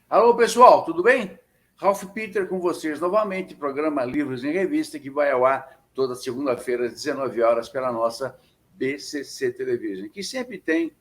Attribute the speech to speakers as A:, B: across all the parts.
A: Alô, pessoal, tudo bem? Ralph Peter com vocês novamente, programa Livros em Revista, que vai ao ar toda segunda-feira às 19 horas pela nossa BCC Television, que sempre tem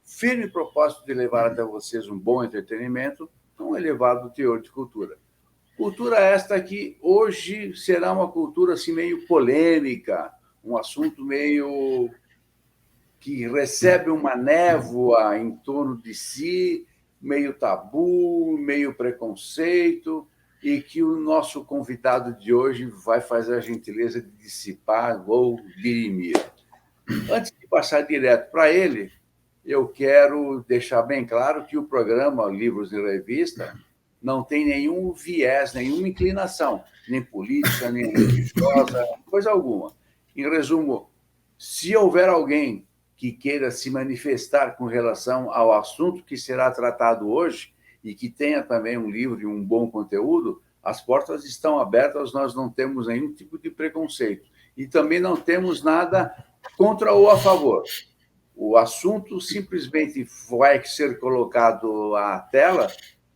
A: firme propósito de levar até vocês um bom entretenimento com um elevado teor de cultura. Cultura esta que hoje será uma cultura assim meio polêmica, um assunto meio que recebe uma névoa em torno de si, meio tabu, meio preconceito, e que o nosso convidado de hoje vai fazer a gentileza de dissipar ou dirimir. Antes de passar direto para ele, eu quero deixar bem claro que o programa Livros em Revista não tem nenhum viés, nenhuma inclinação, nem política, nem religiosa, coisa alguma. Em resumo, se houver alguém que queira se manifestar com relação ao assunto que será tratado hoje e que tenha também um livro e um bom conteúdo, as portas estão abertas, nós não temos nenhum tipo de preconceito. E também não temos nada contra ou a favor. O assunto simplesmente vai ser colocado à tela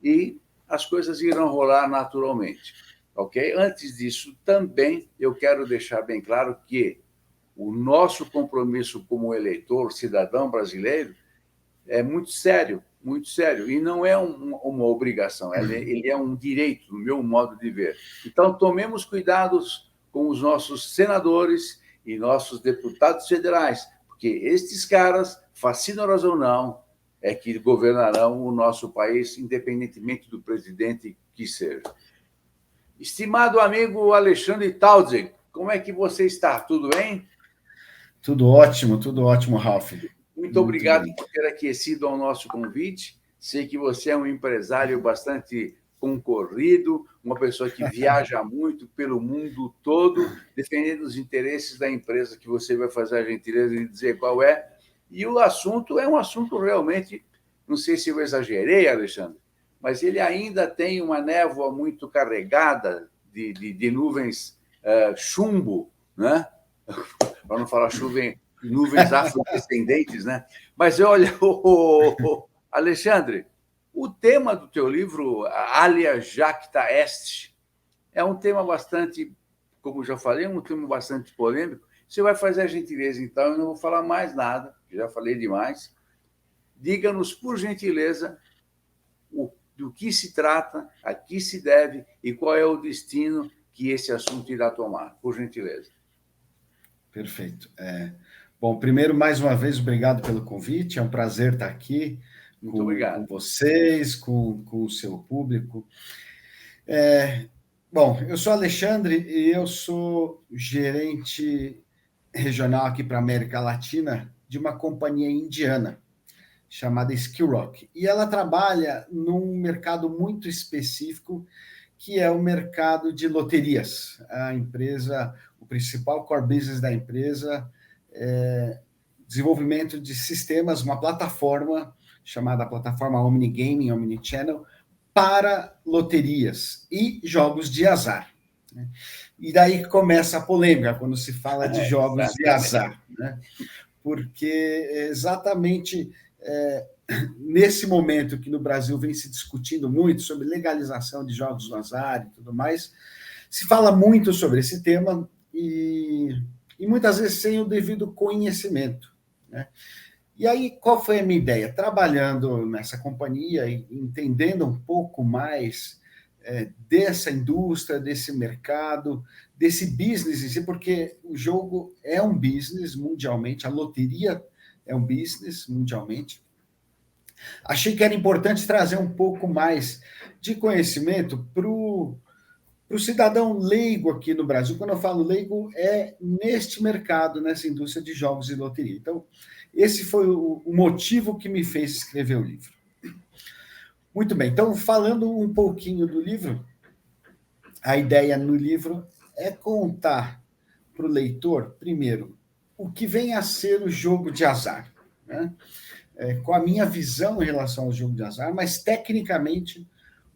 A: e as coisas irão rolar naturalmente. Ok? Antes disso, também eu quero deixar bem claro que o nosso compromisso como eleitor, cidadão brasileiro, é muito sério, e não é uma obrigação, ele é um direito, no meu modo de ver. Então, tomemos cuidados com os nossos senadores e nossos deputados federais, porque estes caras, fascínoras ou não, é que governarão o nosso país, independentemente do presidente que seja. Estimado amigo Alexandre Taudzig, como é que você está? Tudo bem?
B: Tudo ótimo, Ralph.
A: Muito
B: Muito
A: obrigado
B: bem.
A: por ter aquecido ao nosso convite. Sei que você é um empresário bastante concorrido, uma pessoa que viaja muito pelo mundo todo, defendendo os interesses da empresa que você vai fazer a gentileza de dizer qual é. E o assunto é um assunto realmente, não sei se eu exagerei, Alexandre, mas ele ainda tem uma névoa muito carregada de nuvens chumbo, né? Para não falar nuvens afrodescendentes, né? Mas olha, Alexandre, o tema do teu livro, Alia Jacta Est, é um tema bastante, como já falei, um tema bastante polêmico. Você vai fazer a gentileza, então, eu não vou falar mais nada, já falei demais. Diga-nos, por gentileza, do que se trata, a que se deve e qual é o destino que esse assunto irá tomar, por gentileza.
B: Perfeito. Bom, primeiro, mais uma vez, obrigado pelo convite. É um prazer estar aqui
A: Muito obrigado.
B: com vocês, com o seu público. Bom, eu sou Alexandre e eu sou gerente regional aqui para a América Latina de uma companhia indiana chamada Skill Rock. E ela trabalha num mercado muito específico, que é o mercado de loterias. A empresa, o principal core business da empresa é desenvolvimento de sistemas, uma plataforma chamada plataforma Omnigaming, Omnichannel, para loterias e jogos de azar. Né? E daí começa a polêmica quando se fala de jogos de azar, né? Porque exatamente nesse momento que no Brasil vem se discutindo muito sobre legalização de jogos do azar e tudo mais, se fala muito sobre esse tema e muitas vezes sem o devido conhecimento, né? E aí, qual foi a minha ideia? Trabalhando nessa companhia e entendendo um pouco mais dessa indústria, desse mercado, desse business em si, porque o jogo é um business mundialmente, a loteria é um business mundialmente. Achei que era importante trazer um pouco mais de conhecimento para o cidadão leigo aqui no Brasil. Quando eu falo leigo, é neste mercado, nessa indústria de jogos e loteria. Então, esse foi o motivo que me fez escrever o livro. Muito bem, então, falando um pouquinho do livro, a ideia no livro é contar para o leitor, primeiro, o que vem a ser o jogo de azar, né? Com a minha visão em relação ao jogo de azar, mas tecnicamente,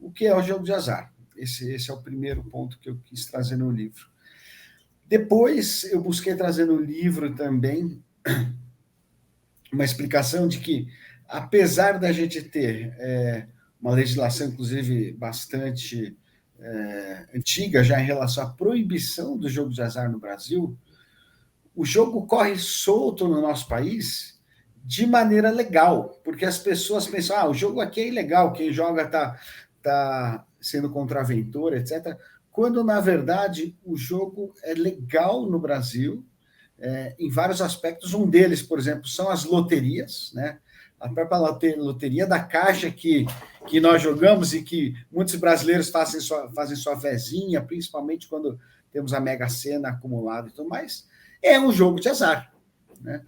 B: o que é o jogo de azar? Esse é o primeiro ponto que eu quis trazer no livro. Depois, eu busquei trazer no livro também uma explicação de que, apesar da gente ter uma legislação, inclusive, bastante antiga, já em relação à proibição do jogo de azar no Brasil, o jogo corre solto no nosso país de maneira legal, porque as pessoas pensam, o jogo aqui é ilegal, quem joga tá sendo contraventor, etc., quando, na verdade, o jogo é legal no Brasil, em vários aspectos. Um deles, por exemplo, são as loterias, né? A própria loteria da Caixa que nós jogamos e que muitos brasileiros fazem sua fezinha, principalmente quando temos a Mega Sena acumulada e tudo mais, é um jogo de azar, né?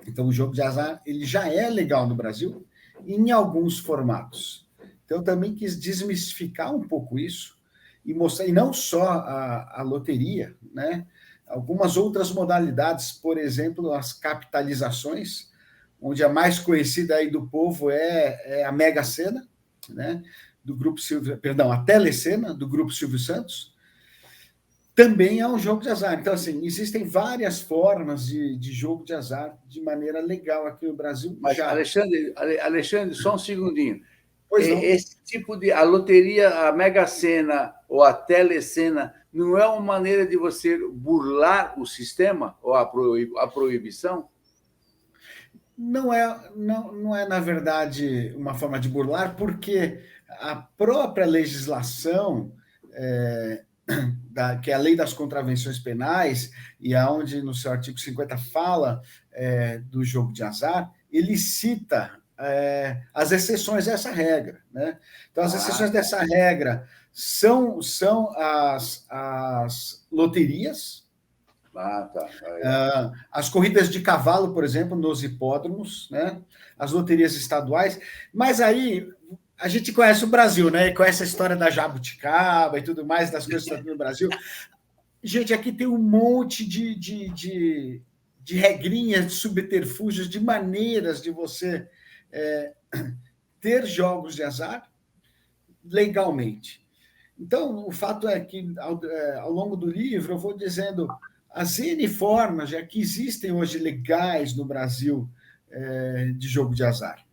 B: Então, o jogo de azar ele já é legal no Brasil em alguns formatos. Então, eu também quis desmistificar um pouco isso e mostrar, e não só a loteria, né? Algumas outras modalidades, por exemplo, as capitalizações, onde a mais conhecida aí do povo é a Mega Sena, né? Do grupo a Telecena, do grupo Silvio Santos, também é um jogo de azar. Então, assim, existem várias formas de jogo de azar de maneira legal aqui no Brasil.
A: Mas, já. Alexandre, só um segundinho.
B: Pois não.
A: Esse tipo de... A loteria, a Mega Sena ou a Telecena, não é uma maneira de você burlar o sistema ou a proibição?
B: Não é, na verdade, uma forma de burlar, porque a própria legislação, que é a Lei das Contravenções Penais, e aonde no seu artigo 50 fala do jogo de azar, ele cita as exceções dessa regra, né? Então, as exceções dessa regra são as loterias, as corridas de cavalo, por exemplo, nos hipódromos, né? As loterias estaduais, mas aí a gente conhece o Brasil, né? Conhece a história da jabuticaba e tudo mais, das coisas que estão no Brasil. Gente, aqui tem um monte de regrinhas, de subterfúgios, de maneiras de você ter jogos de azar legalmente. Então, o fato é que, ao longo do livro, eu vou dizendo as N formas já que existem hoje legais no Brasil de jogo de azar.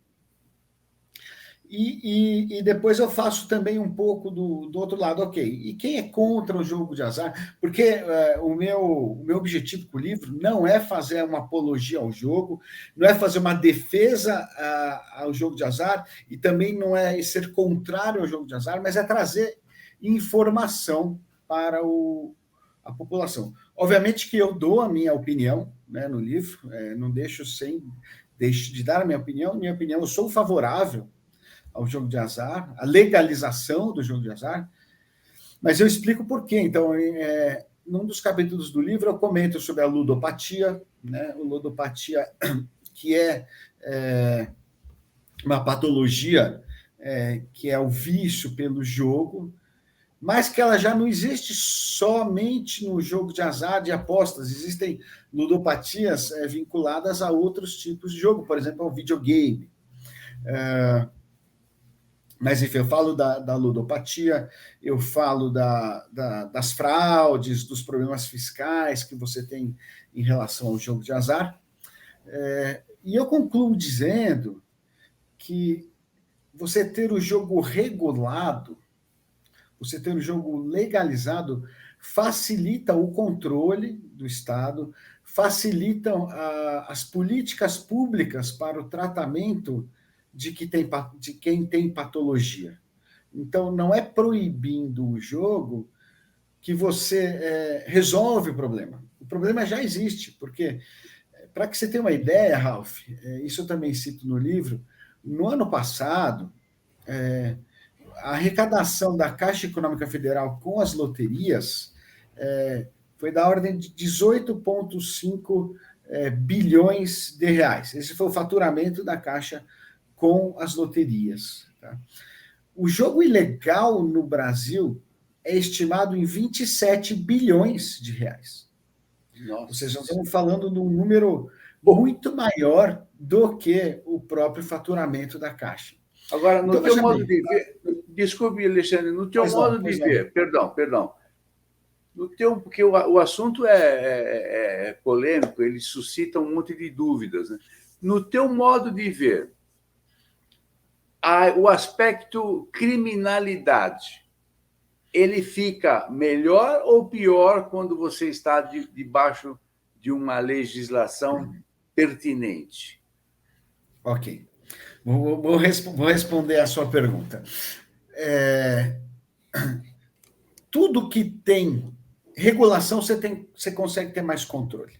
B: E depois eu faço também um pouco do outro lado, ok. E quem é contra o jogo de azar? Porque o meu objetivo com o livro não é fazer uma apologia ao jogo, não é fazer uma defesa ao jogo de azar, e também não é ser contrário ao jogo de azar, mas é trazer informação para a população. Obviamente que eu dou a minha opinião, né, no livro, não deixo de dar a minha opinião. Minha opinião, eu sou favorável ao jogo de azar, a legalização do jogo de azar, mas eu explico por quê. Então, num dos capítulos do livro, eu comento sobre a ludopatia, né? A ludopatia, que é uma patologia que é o vício pelo jogo, mas que ela já não existe somente no jogo de azar, de apostas. Existem ludopatias vinculadas a outros tipos de jogo, por exemplo, ao videogame. Mas, enfim, eu falo da ludopatia, eu falo das fraudes, dos problemas fiscais que você tem em relação ao jogo de azar. E eu concluo dizendo que você ter o jogo regulado, você ter o jogo legalizado, facilita o controle do Estado, facilitam as políticas públicas para o tratamento de quem tem patologia. Então, não é proibindo o jogo que você resolve o problema. O problema já existe, porque, para que você tenha uma ideia, Ralph, isso eu também cito no livro, no ano passado, a arrecadação da Caixa Econômica Federal com as loterias foi da ordem de 18,5 bilhões de reais. Esse foi o faturamento da Caixa com as loterias. Tá? O jogo ilegal no Brasil é estimado em 27 bilhões de reais. Nossa. Ou seja, nós estamos falando de um número muito maior do que o próprio faturamento da Caixa.
A: Agora, no teu modo de ver, desculpe, Alexandre, no teu modo de ver, perdão, porque o assunto é polêmico, ele suscita um monte de dúvidas, né? No teu modo de ver, o aspecto criminalidade, ele fica melhor ou pior quando você está debaixo de uma legislação pertinente?
B: Ok. Vou responder a sua pergunta. Tudo que tem regulação, você consegue ter mais controle.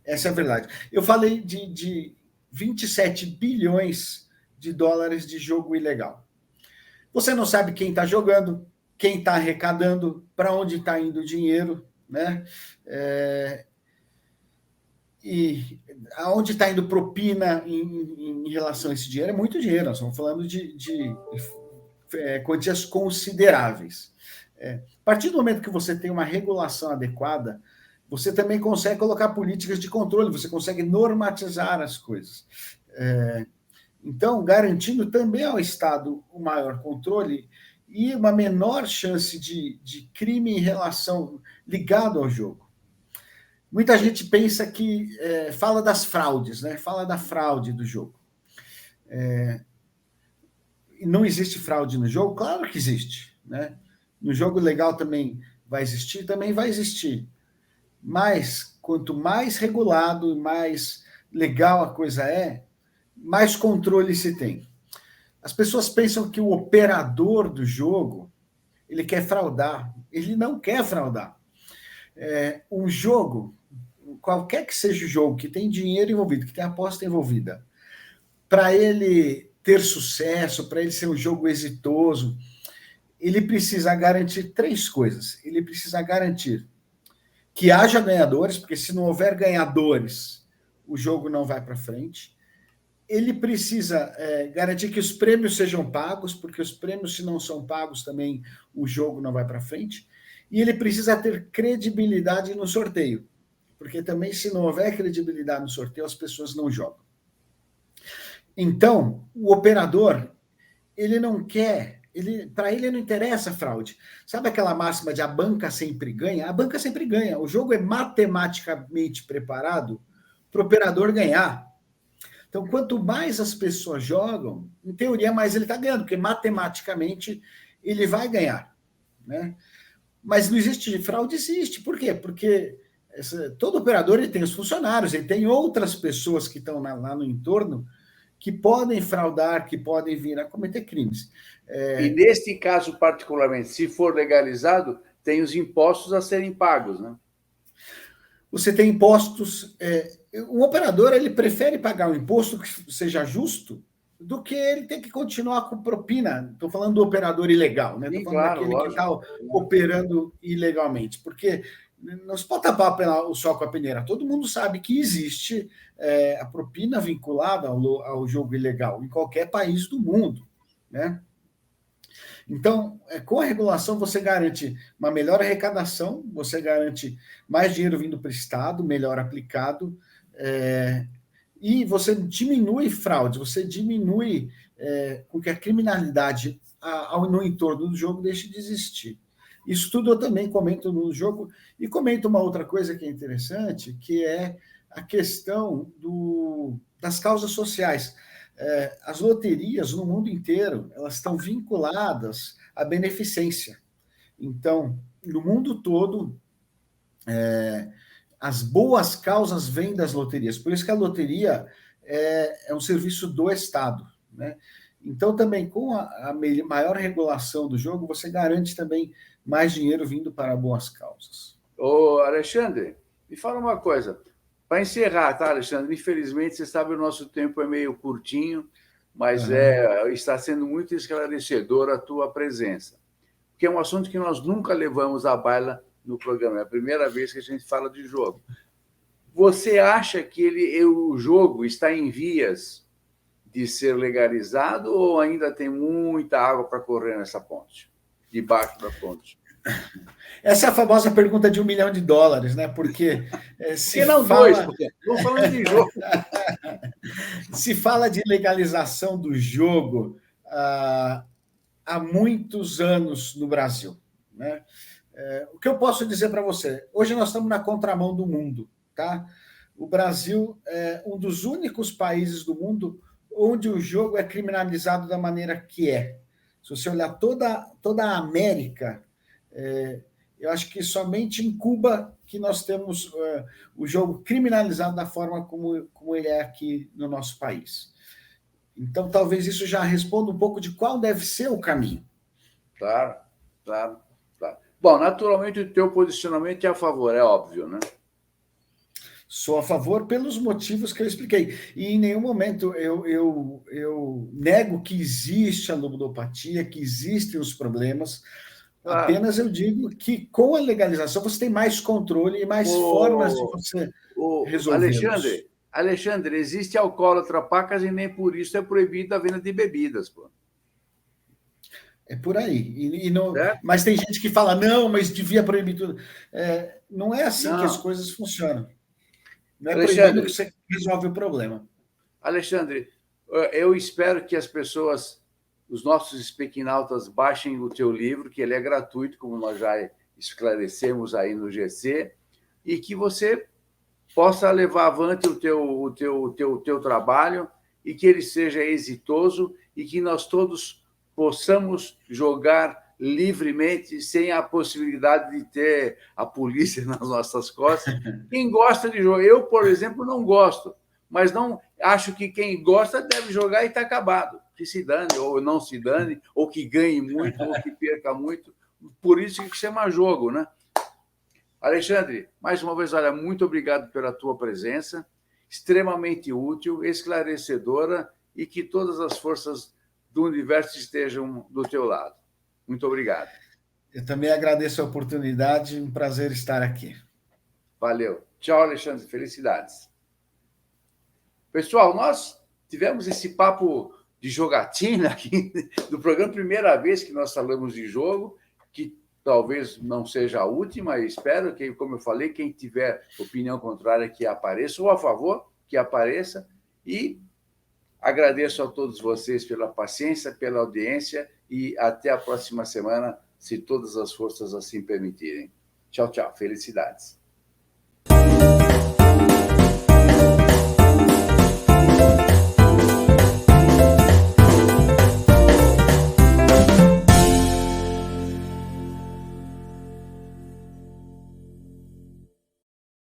B: Essa é a verdade. Eu falei de 27 bilhões de dólares de jogo ilegal. Você não sabe quem está jogando, quem está arrecadando, para onde está indo o dinheiro, né? E aonde está indo propina em relação a esse dinheiro. É muito dinheiro, nós estamos falando de quantias consideráveis. A partir do momento que você tem uma regulação adequada, você também consegue colocar políticas de controle, você consegue normatizar as coisas. Então, garantindo também ao Estado o maior controle e uma menor chance de crime em relação ligado ao jogo. Muita gente pensa que fala das fraudes, né? Fala da fraude do jogo. Não existe fraude no jogo? Claro que existe, né? No jogo legal também vai existir. Mas quanto mais regulado e mais legal a coisa mais controle se tem. As pessoas pensam que o operador do jogo ele quer fraudar. Ele não quer fraudar. Um jogo, qualquer que seja o jogo que tem dinheiro envolvido, que tem aposta envolvida, para ele ter sucesso, para ele ser um jogo exitoso, ele precisa garantir 3 coisas. Ele precisa garantir que haja ganhadores, porque se não houver ganhadores, o jogo não vai para frente. Ele precisa garantir que os prêmios sejam pagos, porque os prêmios, se não são pagos, também o jogo não vai para frente. E ele precisa ter credibilidade no sorteio, porque também, se não houver credibilidade no sorteio, as pessoas não jogam. Então, o operador, ele não quer, para ele não interessa a fraude. Sabe aquela máxima de a banca sempre ganha? A banca sempre ganha. O jogo é matematicamente preparado para o operador ganhar. Então, quanto mais as pessoas jogam, em teoria, mais ele está ganhando, porque matematicamente ele vai ganhar, né? Mas não existe fraude? Existe. Por quê? Porque todo operador ele tem os funcionários, ele tem outras pessoas que estão lá no entorno que podem fraudar, que podem vir a cometer crimes.
A: E neste caso, particularmente, se for legalizado, tem os impostos a serem pagos, né?
B: Você tem impostos. O operador ele prefere pagar um imposto que seja justo do que ele ter que continuar com propina. Estou falando do operador ilegal, né? Estou falando daquele que está operando ilegalmente, porque não se pode tapar o sol com a peneira. Todo mundo sabe que existe a propina vinculada ao jogo ilegal em qualquer país do mundo, né? Então, com a regulação, você garante uma melhor arrecadação, você garante mais dinheiro vindo para o Estado, melhor aplicado, e você diminui fraude, você diminui com que a criminalidade no entorno do jogo deixe de existir. Isso tudo eu também comento no jogo, e comento uma outra coisa que é interessante, que é a questão das causas sociais. As loterias no mundo inteiro, elas estão vinculadas à beneficência. Então, no mundo todo, as boas causas vêm das loterias. Por isso que a loteria é um serviço do Estado, né? Então, também com a maior regulação do jogo, você garante também mais dinheiro vindo para boas causas.
A: Ô, Alexandre, me fala uma coisa. Para encerrar, tá, Alexandre? Infelizmente, você sabe, o nosso tempo é meio curtinho, mas está sendo muito esclarecedora a tua presença, porque é um assunto que nós nunca levamos à baila no programa. É a primeira vez que a gente fala de jogo. Você acha que o jogo está em vias de ser legalizado ou ainda tem muita água para correr nessa ponte, debaixo da ponte?
B: Essa é a famosa pergunta de $1 milhão, né? Porque
A: se não fala... dois, estou falando de jogo.
B: Se fala de legalização do jogo há muitos anos no Brasil, né? O que eu posso dizer para você? Hoje nós estamos na contramão do mundo, tá? O Brasil é um dos únicos países do mundo onde o jogo é criminalizado da maneira que é. Se você olhar toda a América, eu acho que somente em Cuba que nós temos o jogo criminalizado da forma como ele é aqui no nosso país. Então, talvez isso já responda um pouco de qual deve ser o caminho.
A: Claro, claro, claro. Bom, naturalmente o teu posicionamento é a favor, é óbvio, né?
B: Sou a favor pelos motivos que eu expliquei. E em nenhum momento eu nego que existe a ludopatia, que existem os problemas.
A: Claro.
B: Apenas eu digo que com a legalização você tem mais controle e mais formas de você resolvê-los.
A: Alexandre, existe alcoólatra pacas e nem por isso é proibida a venda de bebidas, pô.
B: É por aí. Não,
A: É?
B: mas tem gente que fala, não, mas devia proibir tudo. Não é assim que as
A: Não.
B: coisas funcionam. Não é proibindo que
A: Alexandre,
B: você resolve o problema.
A: Alexandre, eu espero que as pessoas, os nossos espequinautas, baixem o teu livro, que ele é gratuito, como nós já esclarecemos aí no GC, e que você possa levar avante o teu trabalho e que ele seja exitoso e que nós todos possamos jogar livremente, sem a possibilidade de ter a polícia nas nossas costas. Quem gosta de jogar, eu, por exemplo, não gosto, mas não acho que quem gosta deve jogar e está acabado. Que se dane, ou não se dane, ou que ganhe muito, ou que perca muito. Por isso que chama jogo, né? Alexandre, mais uma vez, olha, muito obrigado pela tua presença, extremamente útil, esclarecedora, e que todas as forças do universo estejam do teu lado. Muito obrigado.
B: Eu também agradeço a oportunidade, um prazer estar aqui.
A: Valeu. Tchau, Alexandre, felicidades. Pessoal, nós tivemos esse papo de jogatina aqui do programa, primeira vez que nós falamos de jogo, que talvez não seja a última, espero que, como eu falei, quem tiver opinião contrária que apareça, ou a favor que apareça, e agradeço a todos vocês pela paciência, pela audiência, e até a próxima semana, se todas as forças assim permitirem. Tchau, tchau. Felicidades.